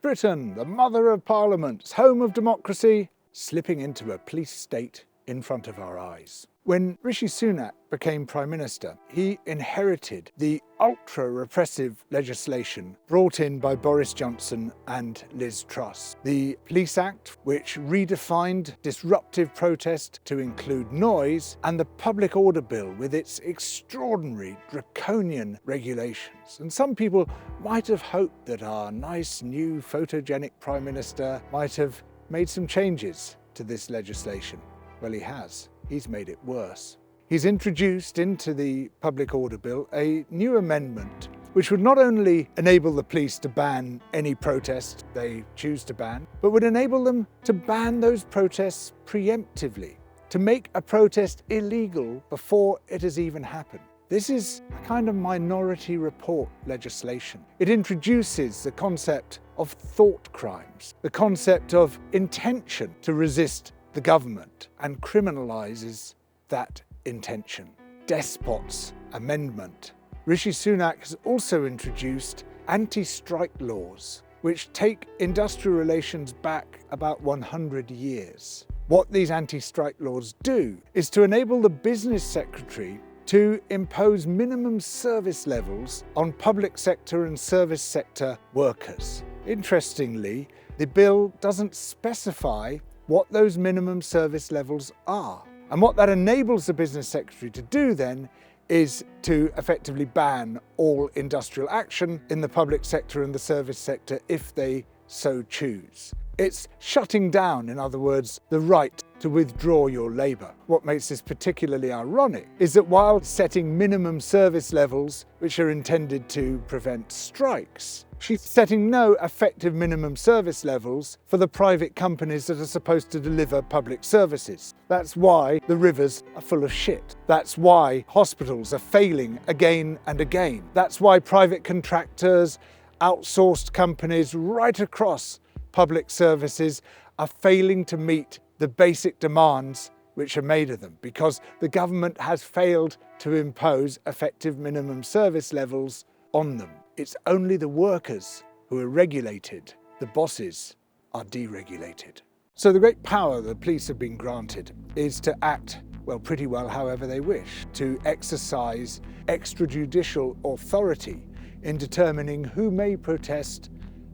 Britain, the mother of parliaments, home of democracy, slipping into a police state in front of our eyes. When Rishi Sunak became Prime Minister, he inherited the ultra-repressive legislation brought in by Boris Johnson and Liz Truss. The Police Act, which redefined disruptive protest to include noise, and the Public Order Bill with its extraordinary draconian regulations. And some people might have hoped that our nice new photogenic Prime Minister might have made some changes to this legislation. Well, he has. He's made it worse. He's introduced into the Public Order Bill a new amendment which would not only enable the police to ban any protest they choose to ban, but would enable them to ban those protests preemptively, to make a protest illegal before it has even happened. This is a kind of minority report legislation. It introduces the concept of thought crimes, the concept of intention to resist the government, and criminalises that intention. Despot's amendment. Rishi Sunak has also introduced anti-strike laws, which take industrial relations back about 100 years. What these anti-strike laws do is to enable the business secretary to impose minimum service levels on public sector and service sector workers. Interestingly, the bill doesn't specify what those minimum service levels are. And what that enables the business secretary to do then is to effectively ban all industrial action in the public sector and the service sector if they so choose. It's shutting down, in other words, the right to withdraw your labour. What makes this particularly ironic is that while setting minimum service levels which are intended to prevent strikes, she's setting no effective minimum service levels for the private companies that are supposed to deliver public services. That's why the rivers are full of shit. That's why hospitals are failing again and again. That's why private contractors, outsourced companies right across public services are failing to meet the basic demands which are made of them, because the government has failed to impose effective minimum service levels on them. It's only the workers who are regulated. The bosses are deregulated. So the great power the police have been granted is to act, well, pretty well however they wish, to exercise extrajudicial authority in determining who may protest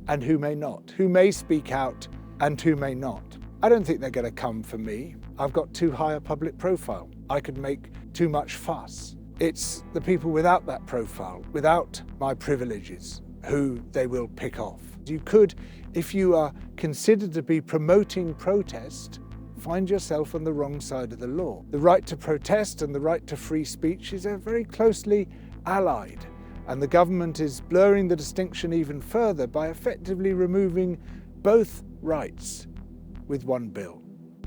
and who may not, who may speak out and who may not. I don't think they're going to come for me. I've got too high a public profile. I could make too much fuss. It's the people without that profile, without my privileges, who they will pick off. You could, if you are considered to be promoting protest, find yourself on the wrong side of the law. The right to protest and the right to free speech is very closely allied. And the government is blurring the distinction even further by effectively removing both rights with one bill.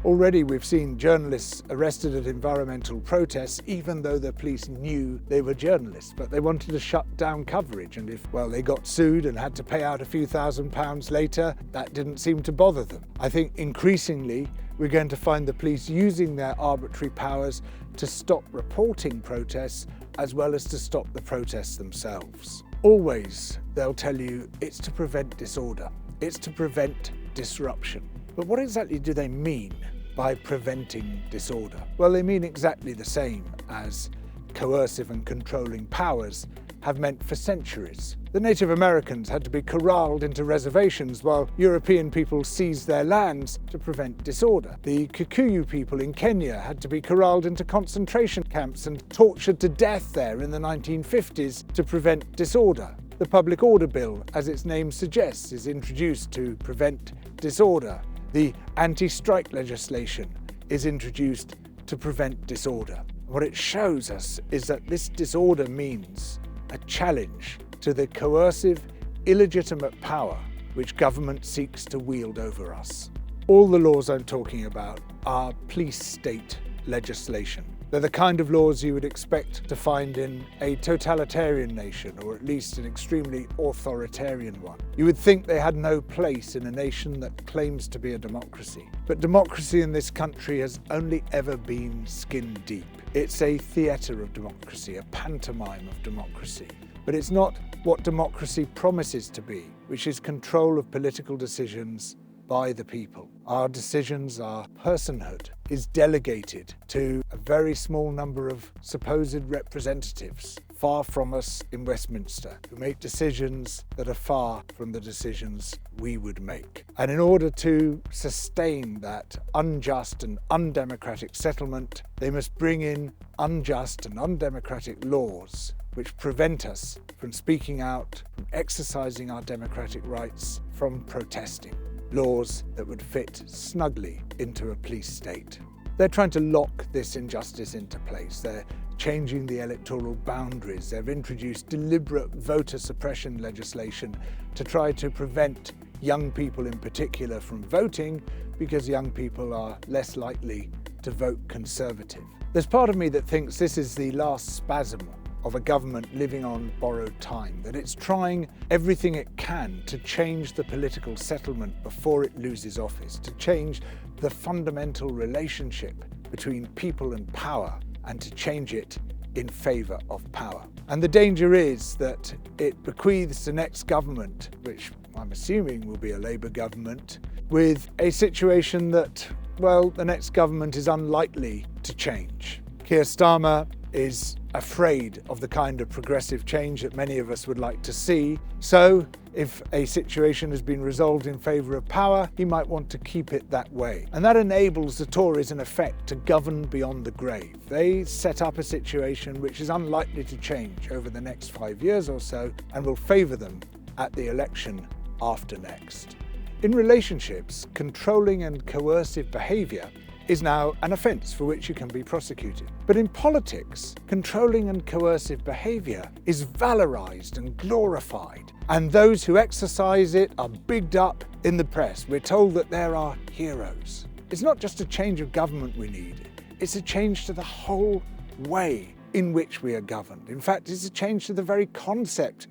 Already we've seen journalists arrested at environmental protests, even though the police knew they were journalists, but they wanted to shut down coverage. And if, well, they got sued and had to pay out a few £1,000s later, that didn't seem to bother them. I think increasingly we're going to find the police using their arbitrary powers to stop reporting protests as well as to stop the protests themselves. Always they'll tell you it's to prevent disorder, it's to prevent disruption. But what exactly do they mean by preventing disorder? Well, they mean exactly the same as coercive and controlling powers have meant for centuries. The Native Americans had to be corralled into reservations while European people seized their lands to prevent disorder. The Kikuyu people in Kenya had to be corralled into concentration camps and tortured to death there in the 1950s to prevent disorder. The Public Order Bill, as its name suggests, is introduced to prevent disorder. The anti-strike legislation is introduced to prevent disorder. What it shows us is that this disorder means a challenge to the coercive, illegitimate power which government seeks to wield over us. All the laws I'm talking about are police state legislation. They're the kind of laws you would expect to find in a totalitarian nation, or at least an extremely authoritarian one. You would think they had no place in a nation that claims to be a democracy. But democracy in this country has only ever been skin deep. It's a theatre of democracy, a pantomime of democracy. but it's not what democracy promises to be, which is control of political decisions by the people. Our decisions, our personhood, is delegated to a very small number of supposed representatives far from us in Westminster, who make decisions that are far from the decisions we would make. And in order to sustain that unjust and undemocratic settlement, they must bring in unjust and undemocratic laws which prevent us from speaking out, from exercising our democratic rights, from protesting. Laws that would fit snugly into a police state. They're trying to lock this injustice into place. They're changing the electoral boundaries. They've introduced deliberate voter suppression legislation to try to prevent young people in particular from voting, because young people are less likely to vote Conservative. There's part of me that thinks this is the last spasm of a government living on borrowed time, that it's trying everything it can to change the political settlement before it loses office, to change the fundamental relationship between people and power, and to change it in favour of power. And the danger is that it bequeaths the next government, which I'm assuming will be a Labour government, with a situation that, well, the next government is unlikely to change. Keir Starmer is afraid of the kind of progressive change that many of us would like to see. So, if a situation has been resolved in favour of power, he might want to keep it that way. And that enables the Tories, in effect, to govern beyond the grave. They set up a situation which is unlikely to change over the next 5 years or so, and will favour them at the election after next. In relationships, controlling and coercive behaviour is now an offence for which you can be prosecuted. But in politics, controlling and coercive behaviour is valorised and glorified, and those who exercise it are bigged up in the press. We're told that there are heroes. It's not just a change of government we need, it's a change to the whole way in which we are governed. In fact, it's a change to the very concept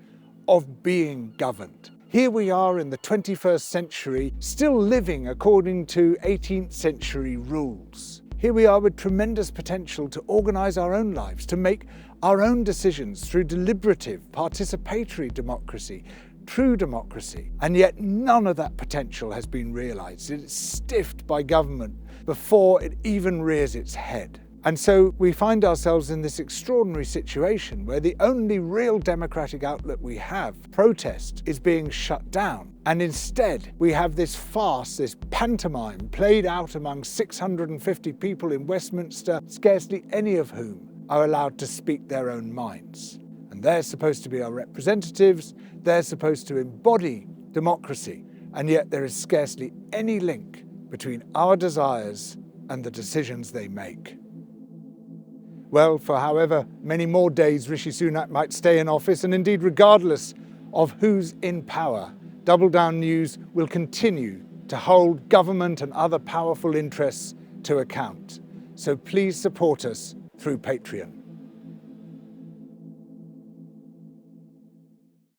of being governed. Here we are in the 21st century, still living according to 18th century rules. Here we are with tremendous potential to organise our own lives, to make our own decisions through deliberative, participatory democracy, true democracy. And yet none of that potential has been realised. It's stiffed by government before it even rears its head. And so we find ourselves in this extraordinary situation where the only real democratic outlet we have, protest, is being shut down. And instead we have this farce, this pantomime played out among 650 people in Westminster, scarcely any of whom are allowed to speak their own minds. And they're supposed to be our representatives, they're supposed to embody democracy, and yet there is scarcely any link between our desires and the decisions they make. Well, for however many more days Rishi Sunak might stay in office, and indeed regardless of who's in power, Double Down News will continue to hold government and other powerful interests to account. So please support us through Patreon.